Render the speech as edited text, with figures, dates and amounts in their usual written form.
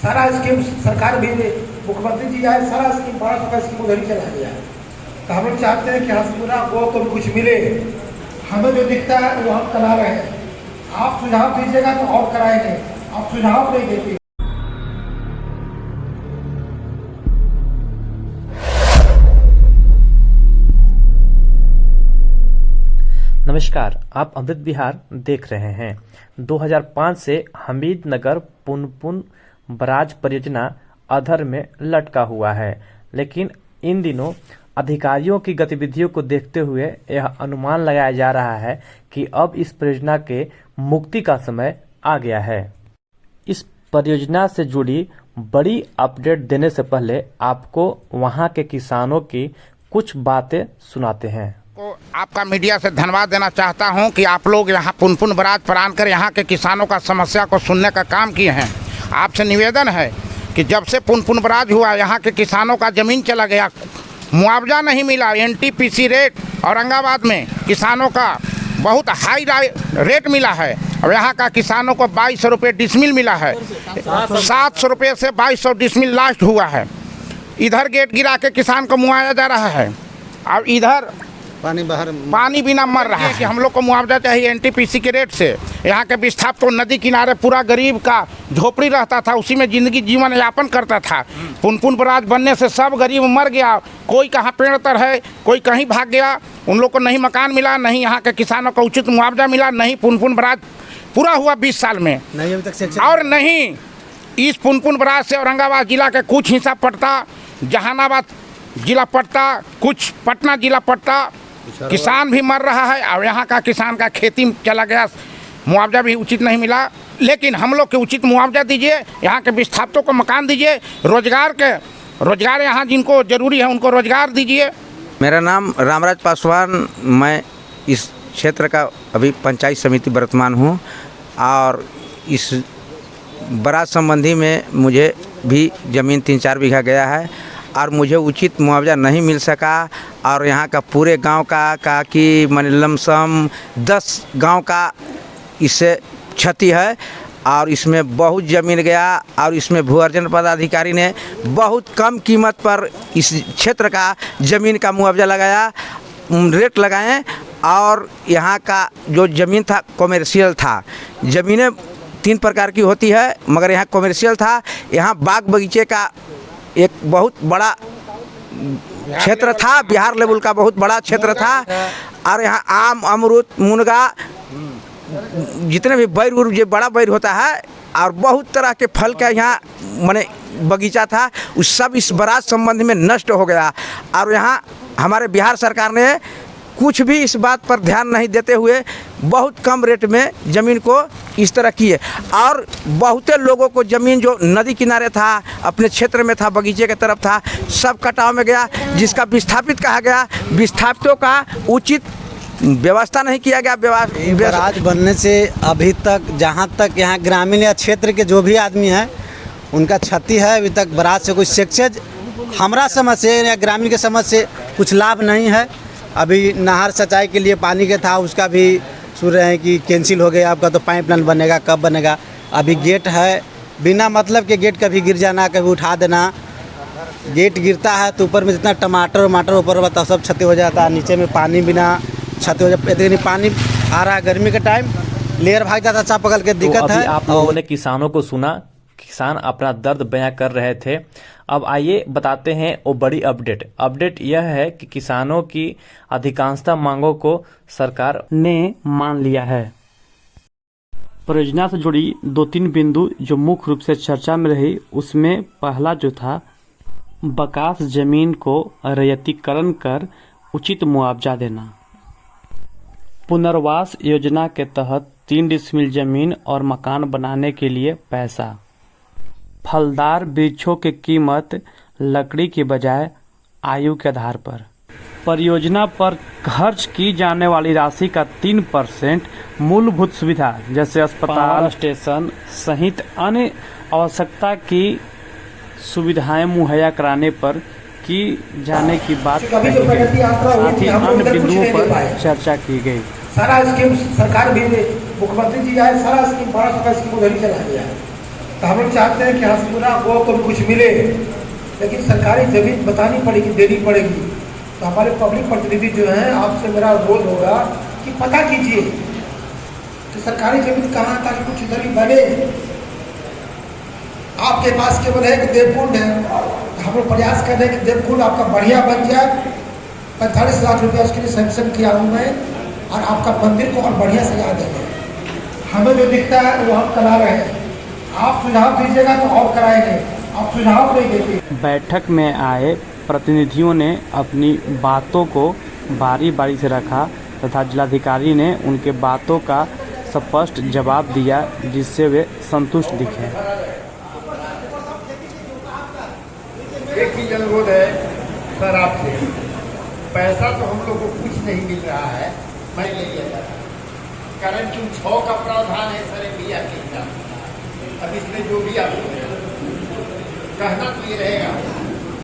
सारा स्कीम सरकार भी मुख्यमंत्री जी आए, सारा स्कीम 1200 का स्कीम उधर ही चला गया। तो हम लोग चाहते हैं कि हसपुरा को भी कुछ मिले। हमें जो दिखता है वो हम करा रहे हैं। आप सुझाव दीजिएगा तो और कराएंगे, आप सुझाव नहीं देते। नमस्कार, आप अमृत विहार देख रहे हैं। 2005 से हमीद नगर पुनपुन बराज परियोजना अधर में लटका हुआ है, लेकिन इन दिनों अधिकारियों की गतिविधियों को देखते हुए यह अनुमान लगाया जा रहा है कि अब इस परियोजना के मुक्ति का समय आ गया है। इस परियोजना से जुड़ी बड़ी अपडेट देने से पहले आपको वहां के किसानों की कुछ बातें सुनाते हैं। तो आपका मीडिया से धन्यवाद देना चाहता हूं कि आप लोग यहाँ पुनपुन बराज पर आकर यहाँ के किसानों का समस्या को सुनने का काम किए हैं। आपसे निवेदन है कि जब से पुनपुन बराज हुआ यहाँ के किसानों का ज़मीन चला गया, मुआवजा नहीं मिला। NTPC रेट औरंगाबाद में किसानों का बहुत हाई रेट मिला है और यहाँ का किसानों को 2200 रुपये डिसमिल मिला है। 700 रुपये से 2200 डिसमिल लास्ट हुआ है। इधर गेट गिरा के किसान को मुआवजा जा रहा है और इधर पानी बिना मर रहा है कि हम लोग को मुआवजा चाहिए NTPC के रेट से। यहाँ के विस्थापित तो नदी किनारे पूरा गरीब का झोपड़ी रहता था, उसी में ज़िंदगी जीवन यापन करता था। पुनपुन बराज बनने से सब गरीब मर गया। कोई कहाँ पेड़ तर है, कोई कहीं भाग गया। उन लोग को नहीं मकान मिला, नहीं यहाँ के किसानों को उचित मुआवजा मिला, नहीं पुनपुन बराज पूरा हुआ 20 साल में नहीं अभी तक। और नहीं इस पुनपुन बराज से औरंगाबाद जिला के कुछ हिस्सा पड़ता, जहानाबाद जिला पड़ता, कुछ पटना जिला पड़ता। किसान भी मर रहा है और यहाँ का किसान का खेती चला गया, मुआवजा भी उचित नहीं मिला। लेकिन हम लोग के उचित मुआवजा दीजिए, यहाँ के विस्थापितों को मकान दीजिए, रोजगार यहाँ जिनको जरूरी है उनको रोजगार दीजिए। मेरा नाम रामराज पासवान, मैं इस क्षेत्र का अभी पंचायत समिति वर्तमान हूँ और इस बराज संबंधी में मुझे भी ज़मीन 3-4 बीघा गया है और मुझे उचित मुआवजा नहीं मिल सका। और यहाँ का पूरे गांव का कि लमसम 10 गांव का इससे क्षति है और इसमें बहुत ज़मीन गया और इसमें भू अर्जन पदाधिकारी ने बहुत कम कीमत पर इस क्षेत्र का ज़मीन का मुआवजा लगाया, रेट लगाए। और यहाँ का जो ज़मीन था कॉमर्शियल था। ज़मीनें 3 प्रकार की होती है मगर यहाँ कॉमर्शियल था। यहाँ बाग बगीचे का एक बहुत बड़ा क्षेत्र था, बिहार लेवल का बहुत बड़ा क्षेत्र था। और यहाँ आम, अमरूद, मुनगा, जितने भी बैर उर जो बड़ा बैर होता है और बहुत तरह के फल का यहाँ माने बगीचा था, उस सब इस बराज संबंध में नष्ट हो गया। और यहाँ हमारे बिहार सरकार ने कुछ भी इस बात पर ध्यान नहीं देते हुए बहुत कम रेट में ज़मीन को इस तरह किए। और बहुते लोगों को ज़मीन जो नदी किनारे था, अपने क्षेत्र में था, बगीचे के तरफ था, सब कटाव में गया, जिसका विस्थापित कहा गया। विस्थापितों का उचित व्यवस्था नहीं किया गया। बराज बनने से अभी तक जहाँ तक यहाँ ग्रामीण या क्षेत्र के जो भी आदमी हैं उनका क्षति है। अभी तक बराज से कुछ सक्सेस हमारा समझ से या ग्रामीण के समझ से कुछ लाभ नहीं है। अभी नहर सिंचाई के लिए पानी के था, उसका भी सुन रहे हैं कि कैंसिल हो गया। आपका तो पाइपलाइन बनेगा, कब बनेगा? अभी गेट है, बिना मतलब के गेट कभी गिर जाना, कभी उठा देना। गेट गिरता है तो ऊपर में जितना टमाटर ऊपर बताओ सब क्षति हो जाता है। नीचे में पानी बिना क्षति हो जाता है। पानी आ रहा है गर्मी के टाइम, लेयर भाग जाता चाप पकड़ के दिक्कत है। आप लोगों ने किसानों को सुना, किसान अपना दर्द बयां कर रहे थे। अब आइए बताते हैं वो बड़ी अपडेट यह है कि किसानों की अधिकांशता मांगों को सरकार ने मान लिया है। परियोजना से जुड़ी 2-3 बिंदु जो मुख्य रूप से चर्चा में रही, उसमें पहला जो था बकास जमीन को रैयतीकरण कर उचित मुआवजा देना। पुनर्वास योजना के तहत 3 डिसमिल जमीन और मकान बनाने के लिए पैसा। फलदार वृक्षों की कीमत लकड़ी के बजाय आयु के आधार पर। परियोजना पर खर्च की जाने वाली राशि का 3% मूलभूत सुविधा जैसे अस्पताल, स्टेशन सहित अन्य आवश्यकता की सुविधाएं मुहैया कराने पर की जाने की बात कही गई। साथ ही अन्य बिंदुओं पर चर्चा की गई। सारा स्कीम सरकार भी मुख्यमंत्री जी आए, सारा स्कीम 1200 का स्कीम उधर ही चला गया। तो हम लोग चाहते हैं कि हसपुरा गो को भी कुछ मिले, लेकिन सरकारी ज़मीन बतानी पड़ेगी, देनी पड़ेगी। तो हमारे पब्लिक प्रतिनिधि जो हैं, आपसे मेरा अनुरोध होगा कि पता कीजिए कि सरकारी ज़मीन कहाँ, ताकि कुछ इधर ही बने। आपके पास केवल है कि देवकुंड है, तो हम लोग प्रयास कर रहे हैं कि देवकुंड आपका बढ़िया बन जाए। 45 लाख रुपया उसके लिए सैंक्शन किया हूँ मैं, और आपका मंदिर को और बढ़िया सजा देंगे। हमें जो दिखता है वो हम करा रहे हैं, आप सुझाव दीजिएगा तो और कराएंगे, आप सुझाव नहीं देते। बैठक में आए प्रतिनिधियों ने अपनी बातों को बारी बारी से रखा तथा जिलाधिकारी ने उनके बातों का स्पष्ट जवाब दिया, जिससे वे संतुष्ट दिखे। एक ही अनुरोध है सर आपसे, पैसा तो हम लोग को कुछ नहीं मिल रहा है, मैं ले लिया कारण कि 6 का प्रावधान है सर भैया के। अब इसमें जो भी आप कहना तो ये रहेगा